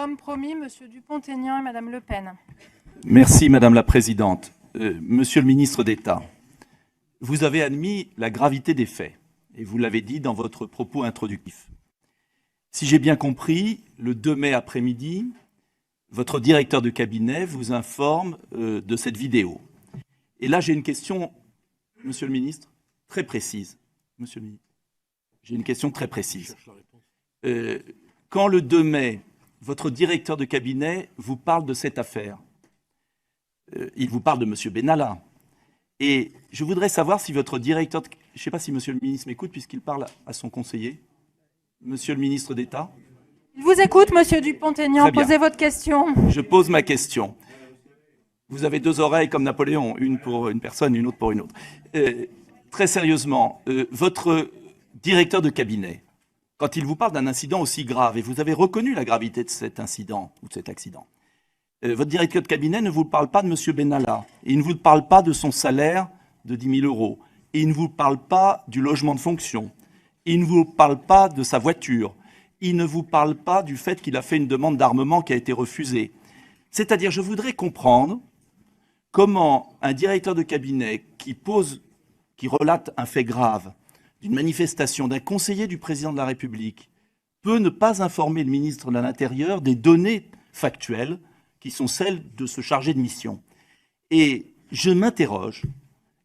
Comme promis, Monsieur Dupont-Aignan et Madame Le Pen. Merci Madame la Présidente. Monsieur le ministre d'État, vous avez admis la gravité des faits et vous l'avez dit dans votre propos introductif. Si j'ai bien compris, le 2 mai après-midi, votre directeur de cabinet vous informe de cette vidéo. Et là, j'ai une question, Monsieur le ministre, très précise. Monsieur le ministre, j'ai une question très précise. Quand le 2 mai, votre directeur de cabinet vous parle de cette affaire, il vous parle de M. Benalla. Et je voudrais savoir si votre directeur... Je ne sais pas si Monsieur le ministre m'écoute puisqu'il parle à son conseiller. Monsieur le ministre d'État. Il vous écoute, Monsieur Dupont-Aignan. Posez votre question. Je pose ma question. Vous avez deux oreilles comme Napoléon, une pour une personne, une autre pour une autre. Très sérieusement, votre directeur de cabinet, quand il vous parle d'un incident aussi grave, et vous avez reconnu la gravité de cet incident ou de cet accident, votre directeur de cabinet ne vous parle pas de M. Benalla, et il ne vous parle pas de son salaire de 10 000 euros, et il ne vous parle pas du logement de fonction, il ne vous parle pas de sa voiture, il ne vous parle pas du fait qu'il a fait une demande d'armement qui a été refusée. C'est-à-dire, je voudrais comprendre comment un directeur de cabinet qui relate un fait grave, d'une manifestation d'un conseiller du président de la République, peut ne pas informer le ministre de l'Intérieur des données factuelles qui sont celles de ce chargé de mission. Et je m'interroge,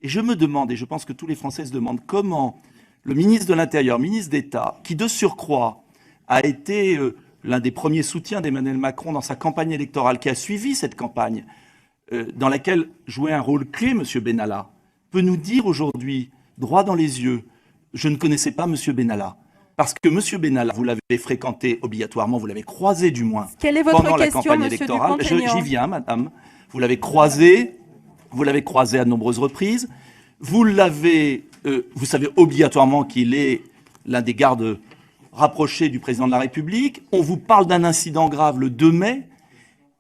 et je me demande, et je pense que tous les Français se demandent, comment le ministre de l'Intérieur, ministre d'État, qui de surcroît a été l'un des premiers soutiens d'Emmanuel Macron dans sa campagne électorale, qui a suivi cette campagne, dans laquelle jouait un rôle clé M. Benalla, peut nous dire aujourd'hui, droit dans les yeux, je ne connaissais pas M. Benalla. Parce que M. Benalla, vous l'avez fréquenté obligatoirement, vous l'avez croisé du moins pendant la campagne électorale. J'y viens, madame. Vous l'avez croisé à de nombreuses reprises. Vous savez obligatoirement qu'il est l'un des gardes rapprochés du président de la République. On vous parle d'un incident grave le 2 mai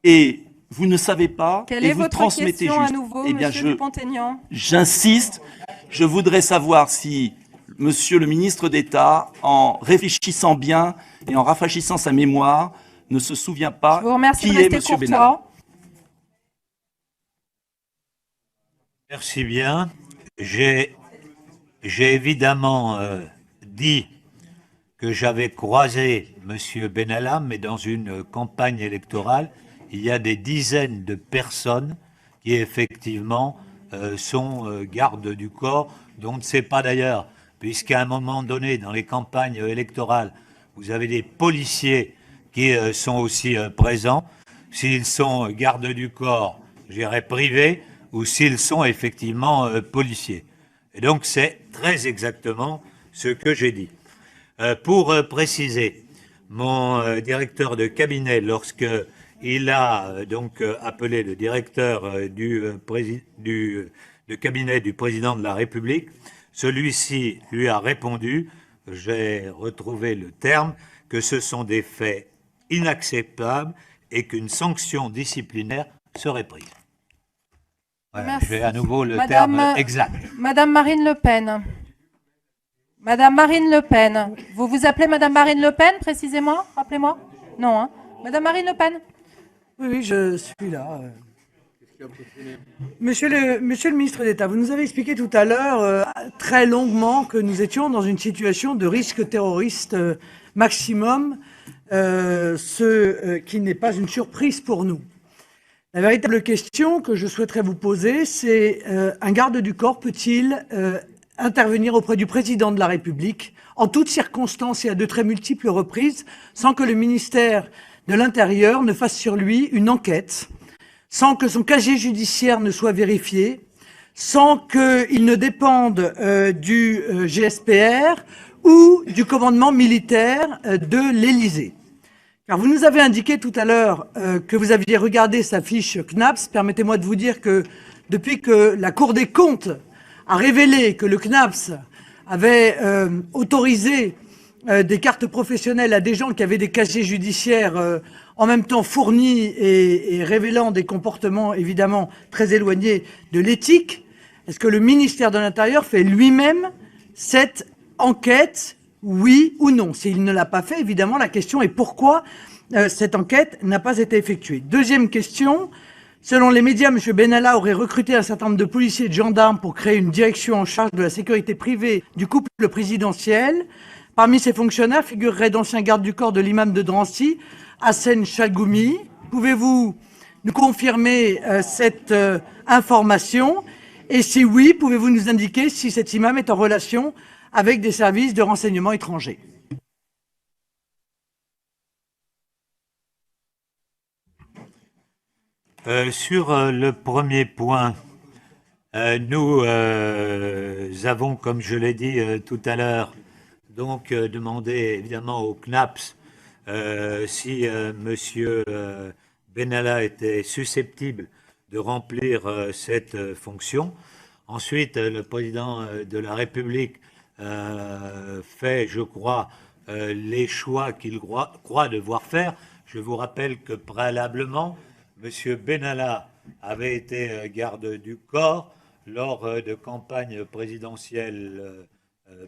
et vous ne savez pas. Quelle et est vous votre transmettez question juste. à nouveau, Eh bien, Monsieur Dupont-Aignan ? J'insiste. Je voudrais savoir si Monsieur le ministre d'État, en réfléchissant bien et en rafraîchissant sa mémoire, ne se souvient pas qui est Monsieur Benalla. Merci bien. J'ai évidemment dit que j'avais croisé M. Benalla, mais dans une campagne électorale, il y a des dizaines de personnes qui effectivement sont gardes du corps, dont on ne sait pas d'ailleurs, puisqu'à un moment donné, dans les campagnes électorales, vous avez des policiers qui sont aussi présents. S'ils sont gardes du corps, j'irai privés, ou s'ils sont effectivement policiers. Et donc c'est très exactement ce que j'ai dit. Pour préciser, mon directeur de cabinet, lorsque il a donc appelé le directeur de cabinet du président de la République, celui-ci lui a répondu, j'ai retrouvé le terme, que ce sont des faits inacceptables et qu'une sanction disciplinaire serait prise. Voilà, je vais à nouveau le terme exact. Madame Marine Le Pen. Madame Marine Le Pen. Vous vous appelez Madame Marine Le Pen, précisément? Rappelez-moi. Non, hein. Madame Marine Le Pen. Oui, je suis là. Monsieur le ministre d'État, vous nous avez expliqué tout à l'heure très longuement que nous étions dans une situation de risque terroriste maximum, ce qui n'est pas une surprise pour nous. La véritable question que je souhaiterais vous poser, c'est un garde du corps peut-il intervenir auprès du président de la République en toutes circonstances et à de très multiples reprises sans que le ministère de l'Intérieur ne fasse sur lui une enquête, sans que son casier judiciaire ne soit vérifié, sans qu'il ne dépende du GSPR ou du commandement militaire de l'Élysée. Car vous nous avez indiqué tout à l'heure que vous aviez regardé sa fiche CNAPS. Permettez-moi de vous dire que depuis que la Cour des comptes a révélé que le CNAPS avait autorisé des cartes professionnelles à des gens qui avaient des casiers judiciaires en même temps fournis et révélant des comportements évidemment très éloignés de l'éthique, est-ce que le ministère de l'Intérieur fait lui-même cette enquête, oui ou non? S'il ne l'a pas fait, évidemment, la question est pourquoi cette enquête n'a pas été effectuée. Deuxième question. Selon les médias, M. Benalla aurait recruté un certain nombre de policiers et de gendarmes pour créer une direction en charge de la sécurité privée du couple présidentiel. Parmi ces fonctionnaires figureraient d'anciens gardes du corps de l'imam de Drancy, Hassen Chalgoumi. Pouvez-vous nous confirmer cette information? Et si oui, pouvez-vous nous indiquer si cet imam est en relation avec des services de renseignement étrangers? Sur le premier point, nous avons, comme je l'ai dit tout à l'heure, donc demandé évidemment au CNAPS si Monsieur Benalla était susceptible de remplir cette fonction. Ensuite, le président de la République fait, je crois, les choix qu'il croit devoir faire. Je vous rappelle que préalablement, M. Benalla avait été garde du corps lors de campagnes présidentielles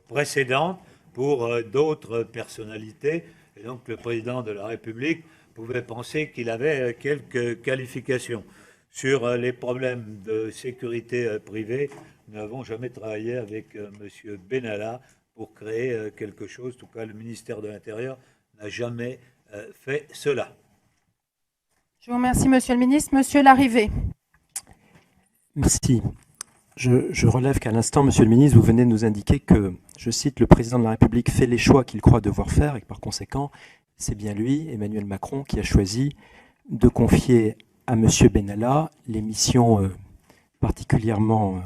précédentes pour d'autres personnalités. Et donc le président de la République pouvait penser qu'il avait quelques qualifications. Sur les problèmes de sécurité privée, nous n'avons jamais travaillé avec M. Benalla pour créer quelque chose. En tout cas, le ministère de l'Intérieur n'a jamais fait cela. Je vous remercie, Monsieur le Ministre. Monsieur Larrivé. Merci. Je relève qu'à l'instant, Monsieur le Ministre, vous venez de nous indiquer que, je cite, le président de la République fait les choix qu'il croit devoir faire et que par conséquent, c'est bien lui, Emmanuel Macron, qui a choisi de confier à Monsieur Benalla les missions particulièrement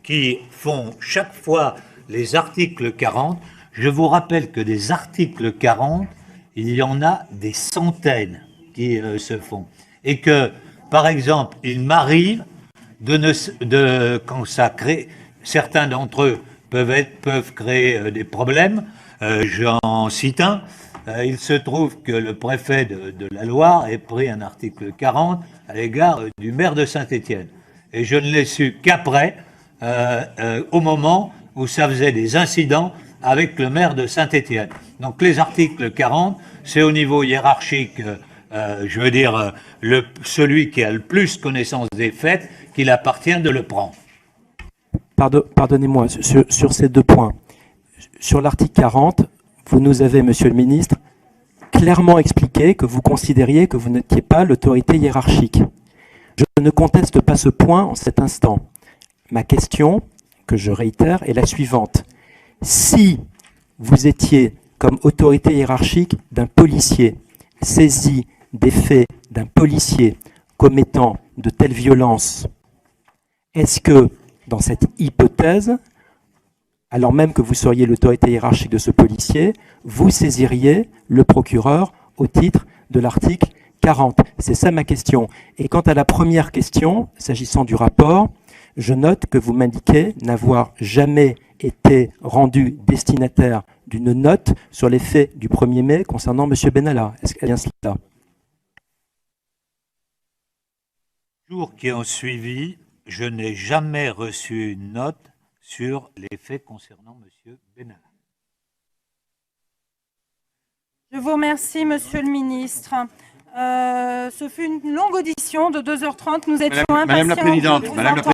qui font chaque fois les articles 40. Je vous rappelle que des articles 40, il y en a des centaines qui se font. Et que, par exemple, il m'arrive quand ça crée, certains d'entre eux peuvent créer des problèmes. J'en cite un. Il se trouve que le préfet de la Loire ait pris un article 40 à l'égard du maire de Saint-Étienne. Et je ne l'ai su qu'après, au moment où ça faisait des incidents avec le maire de Saint-Étienne. Donc les articles 40, c'est au niveau hiérarchique, je veux dire, celui qui a le plus connaissance des faits, qu'il appartient de le prendre. Pardonnez-moi, sur ces deux points. Sur l'article 40, vous nous avez, monsieur le ministre, clairement expliqué que vous considériez que vous n'étiez pas l'autorité hiérarchique. Je ne conteste pas ce point en cet instant. Ma question, que je réitère, est la suivante. Si vous étiez, comme autorité hiérarchique d'un policier, saisi des faits d'un policier commettant de telles violences, est-ce que, dans cette hypothèse, alors même que vous seriez l'autorité hiérarchique de ce policier, vous saisiriez le procureur au titre de l'article 40? C'est ça ma question. Et quant à la première question, s'agissant du rapport, je note que vous m'indiquez n'avoir jamais été rendu destinataire d'une note sur les faits du 1er mai concernant M. Benalla. Est-ce qu'il y a bien cela? Les jours qui ont suivi, je n'ai jamais reçu une note sur les faits concernant M. Benalla. Je vous remercie, Monsieur le Ministre. Ce fut une longue audition de 2h30. Nous étions impatients. Madame la Présidente, de vous entendre.